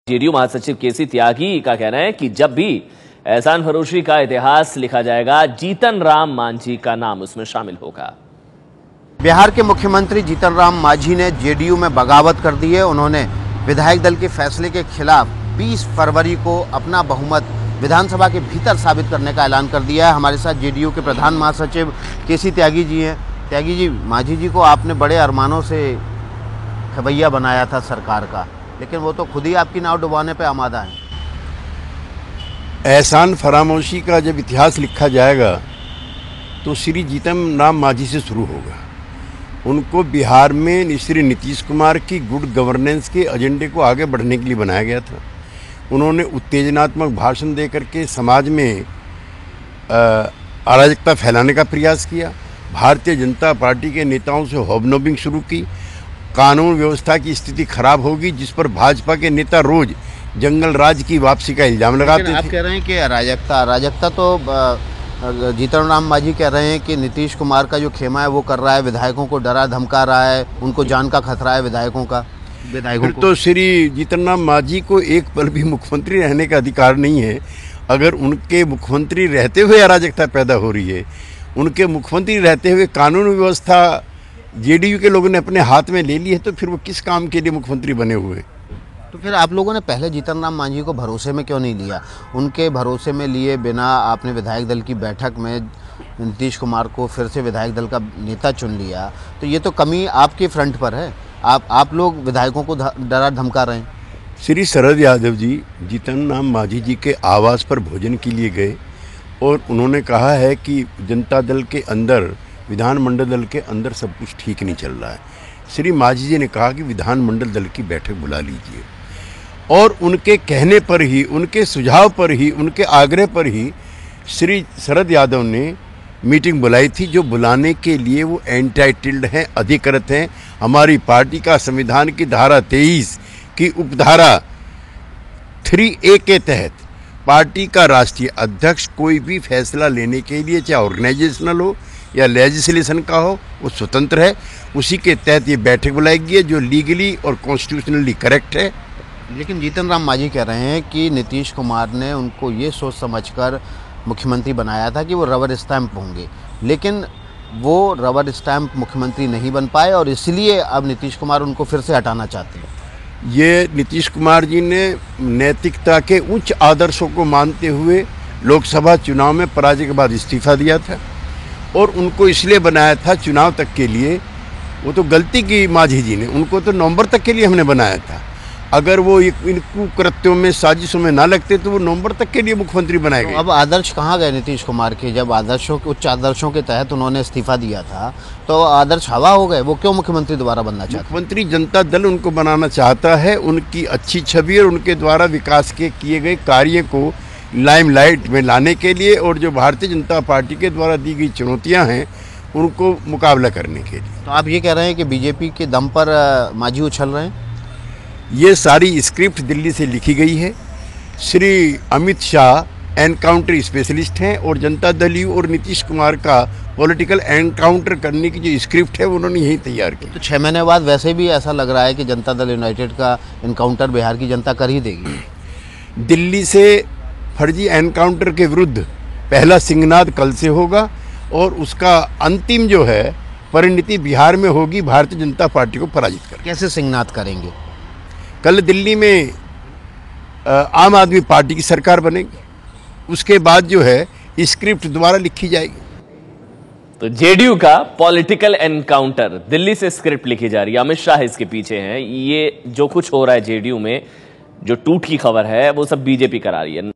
JDU महासचिव केसी त्यागी का कहना है कि जब भी एहसान फरोशी का इतिहास लिखा जाएगा, जीतन राम मांझी का नाम उसमें शामिल होगा। बिहार के मुख्यमंत्री जीतन राम मांझी ने जेडीयू में बगावत कर दी है। उन्होंने विधायक दल के फैसले के खिलाफ 20 फरवरी को अपना बहुमत विधानसभा के भीतर साबित करने का ऐलान कर दिया है। हमारे साथ जेडीयू के प्रधान महासचिव केसी त्यागी जी हैं। त्यागी जी, मांझी जी को आपने बड़े अरमानों से खबैया बनाया था सरकार का, लेकिन वो तो खुद ही आपकी नाव डुबाने पे आमादा है। एहसान फरामोशी का जब इतिहास लिखा जाएगा तो श्री जीतन राम मांझी से शुरू होगा। उनको बिहार में श्री नीतीश कुमार की गुड गवर्नेंस के एजेंडे को आगे बढ़ने के लिए बनाया गया था। उन्होंने उत्तेजनात्मक भाषण दे करके समाज में अराजकता फैलाने का प्रयास किया। भारतीय जनता पार्टी के नेताओं से हॉबनॉबिंग शुरू की। कानून व्यवस्था की स्थिति खराब होगी, जिस पर भाजपा के नेता रोज जंगल राज की वापसी का इल्जाम लगाते थे। आप कह रहे हैं कि अराजकता तो जीतन राम मांझी कह रहे हैं कि नीतीश कुमार का जो खेमा है वो कर रहा है, विधायकों को डरा धमका रहा है, उनको जान का खतरा है विधायकों को। तो श्री जीतन राम मांझी को एक पल भी मुख्यमंत्री रहने का अधिकार नहीं है। अगर उनके मुख्यमंत्री रहते हुए अराजकता पैदा हो रही है, उनके मुख्यमंत्री रहते हुए कानून व्यवस्था जेडीयू के लोगों ने अपने हाथ में ले ली है, तो फिर वो किस काम के लिए मुख्यमंत्री बने हुए? तो फिर आप लोगों ने पहले जीतन राम मांझी को भरोसे में क्यों नहीं लिया? उनके भरोसे में लिए बिना आपने विधायक दल की बैठक में नीतीश कुमार को फिर से विधायक दल का नेता चुन लिया, तो ये तो कमी आपके फ्रंट पर है। आप लोग विधायकों को डरा धमका रहे हैं। श्री शरद यादव जी जीतन राम मांझी जी के आवास पर भोजन के लिए गए और उन्होंने कहा है कि जनता दल के अंदर, विधानमंडल दल के अंदर सब कुछ ठीक नहीं चल रहा है। श्री मांझी जी ने कहा कि विधानमंडल दल की बैठक बुला लीजिए, और उनके कहने पर ही, उनके सुझाव पर ही, उनके आग्रह पर ही श्री शरद यादव ने मीटिंग बुलाई थी, जो बुलाने के लिए वो एंटाइटल्ड हैं, अधिकृत हैं। हमारी पार्टी का संविधान की धारा 23 की उपधारा 3A के तहत पार्टी का राष्ट्रीय अध्यक्ष कोई भी फैसला लेने के लिए, चाहे ऑर्गेनाइजेशनल हो या लेजिस्लेशन का हो, वो स्वतंत्र है। उसी के तहत ये बैठक बुलाई गई है, जो लीगली और कॉन्स्टिट्यूशनली करेक्ट है। लेकिन जीतन राम मांझी कह रहे हैं कि नीतीश कुमार ने उनको ये सोच समझकर मुख्यमंत्री बनाया था कि वो रबर स्टैंप होंगे, लेकिन वो रबर स्टैंप मुख्यमंत्री नहीं बन पाए और इसलिए अब नीतीश कुमार उनको फिर से हटाना चाहते हैं। ये नीतीश कुमार जी ने नैतिकता के उच्च आदर्शों को मानते हुए लोकसभा चुनाव में पराजय के बाद इस्तीफा दिया था, और उनको इसलिए बनाया था चुनाव तक के लिए। वो तो गलती की मांझी जी ने, उनको तो नवंबर तक के लिए हमने बनाया था। अगर वो इन कुकृत्यों में, साजिशों में ना लगते तो वो नवंबर तक के लिए मुख्यमंत्री बनाए गए। तो अब आदर्श कहाँ गए नीतीश कुमार के? जब उच्च आदर्शों के तहत उन्होंने इस्तीफा दिया था, तो आदर्श हवा हो गए। वो क्यों मुख्यमंत्री दोबारा बनना चाहते? मुख्यमंत्री जनता दल उनको बनाना चाहता है। उनकी अच्छी छवि और उनके द्वारा विकास के किए गए कार्य को लाइमलाइट में लाने के लिए, और जो भारतीय जनता पार्टी के द्वारा दी गई चुनौतियां हैं उनको मुकाबला करने के लिए। तो आप ये कह रहे हैं कि बीजेपी के दम पर मांझी उछल रहे हैं? ये सारी स्क्रिप्ट दिल्ली से लिखी गई है। श्री अमित शाह एनकाउंटर स्पेशलिस्ट हैं, और जनता दल और नीतीश कुमार का पॉलिटिकल एनकाउंटर करने की जो स्क्रिप्ट है उन्होंने यही तैयार की। तो 6 महीने बाद वैसे भी ऐसा लग रहा है कि जनता दल यूनाइटेड का एनकाउंटर बिहार की जनता कर ही देगी। दिल्ली से फर्जी एनकाउंटर के विरुद्ध पहला सिंहनाद कल से होगा, और उसका अंतिम जो है परिणति बिहार में होगी, भारतीय जनता पार्टी को पराजित कर। कैसे सिंहनाद करेंगे? कल दिल्ली में आम आदमी पार्टी की सरकार बनेगी, उसके बाद जो है स्क्रिप्ट दोबारा लिखी जाएगी। तो जेडीयू का पॉलिटिकल एनकाउंटर, दिल्ली से स्क्रिप्ट लिखी जा रही है, अमित शाह इसके पीछे हैं। ये जो कुछ हो रहा है जेडीयू में, जो टूट की खबर है, वो सब बीजेपी करा रही है।